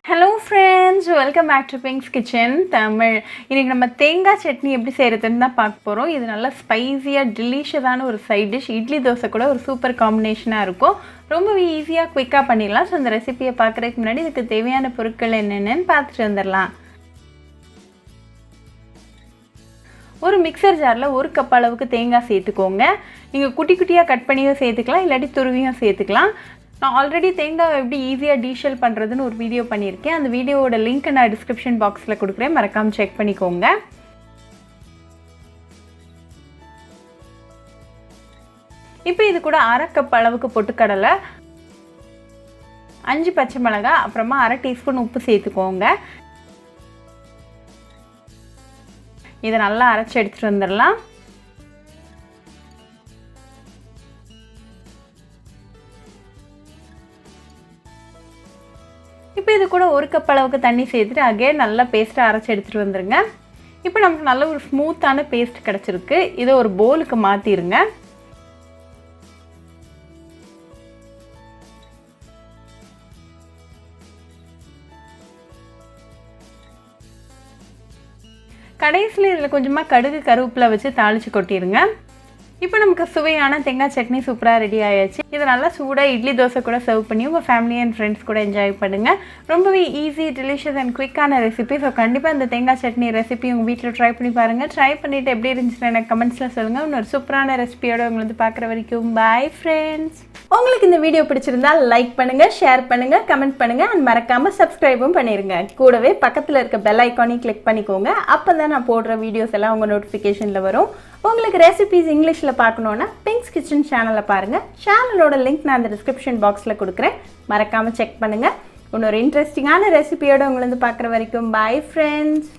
Hello friends, welcome back to Pink's Kitchen Tamil. இன்னைக்கு நம்ம தேங்காய் சட்னி எப்படி செய்யறதுன்னு தான் பார்க்க போறோம். இது நல்ல ஸ்பைசியா டெலிஷியஸான ஒரு சைட் டிஷ். இட்லி தோசை கூட ஒரு சூப்பர் காம்பினேஷனா இருக்கும். ரொம்ப ஈஸியா குயிக்கா பண்ணிடலாம். சோ இந்த ரெசிபியை பார்க்கறதுக்கு முன்னாடி இதுக்கு தேவையான பொருட்கள் என்னென்னன்னு பார்த்துட்டு வந்துடலாம். ஒரு மிக்சர் ஜார்ல 1 கப் அளவுக்கு தேங்காய் சேர்த்துக்கோங்க. நீங்க குட்டி குட்டியா கட் பண்ணியும் சேர்த்துக்கலாம் இல்லாட்டி துருவியும் சேர்த்துக்கலாம். நான் ஆல்ரெடி தேங்காய் எப்படி ஈஸியாக டீஷெல் பண்ணுறதுன்னு ஒரு வீடியோ பண்ணியிருக்கேன். அந்த வீடியோவோட லிங்க் நான் டிஸ்கிரிப்ஷன் பாக்ஸில் கொடுக்குறேன், மறக்காமல் செக் பண்ணிக்கோங்க. இப்போ இது கூட 1/2 கப் அளவுக்கு பொட்டுக்கடலை, 5 பச்சை மிளகாய், அப்புறமா 1/2 டீஸ்பூன் உப்பு சேர்த்துக்கோங்க. இதை நல்லா அரைச்சி எடுத்துகிட்டு வந்துடலாம். இப்போ இது கூட 1 கப் அளவுக்கு தண்ணி சேர்த்துட்டு அகைன் நல்லா பேஸ்ட்டாக அரைச்சி எடுத்துகிட்டு வந்துடுங்க. இப்போ நமக்கு நல்ல ஒரு ஸ்மூத்தான பேஸ்ட் கிடச்சிருக்கு. இதை ஒரு பவுலுக்கு மாற்றிடுங்க. கடைசியில் இதில் கொஞ்சமாக கடுகு கருவேப்பிலை வச்சு தாளித்து கொட்டிடுங்க. இப்போ நமக்கு சுவையான தேங்காய் சட்னி சூப்பராக ரெடி ஆயாச்சு. இதை நல்லா சூடாக இட்லி தோசை கூட சர்வ் பண்ணி உங்கள் ஃபேமிலி அண்ட் ஃப்ரெண்ட்ஸ் கூட என்ஜாய் பண்ணுங்கள். ரொம்பவே ஈஸி, டெலிஷியஸ் அண்ட் குயிக்கான ரெசிபி. ஸோ கண்டிப்பாக இந்த தேங்காய் சட்னி ரெசிபி உங்கள் வீட்டில் ட்ரை பண்ணி பாருங்கள். ட்ரை பண்ணிவிட்டு எப்படி இருந்துச்சுன்னு எனக்கு கமெண்ட்ஸில் சொல்லுங்கள். இன்னொரு சூப்பரான ரெசிபியோட உங்களை பார்க்குற வரைக்கும் பாய் ஃப்ரெண்ட்ஸ். உங்களுக்கு இந்த வீடியோ பிடிச்சிருந்தா லைக் பண்ணுங்கள், ஷேர் பண்ணுங்கள், கமெண்ட் பண்ணுங்கள் அண்ட் மறக்காமல் சப்ஸ்கிரைபும் பண்ணிடுங்க. கூடவே பக்கத்தில் இருக்க பெல் ஐக்கானையும் கிளிக் பண்ணிக்கோங்க. அப்போ தான் நான் போடுற வீடியோஸ் எல்லாம் உங்கள் நோட்டிஃபிகேஷனில் வரும். உங்களுக்கு ரெசிபிஸ் இங்கிலீஷில் பார்க்கணுன்னா பிங்க்ஸ் கிச்சன் சேனலை பாருங்கள். சேனலோட லிங்க் நான் அந்த டிஸ்கிரிப்ஷன் பாக்ஸில் கொடுக்குறேன், மறக்காமல் செக் பண்ணுங்கள். இன்னொரு இன்ட்ரெஸ்டிங்கான ரெசிபியோடு உங்களை பார்க்குற வரைக்கும் பாய் ஃப்ரெண்ட்ஸ்.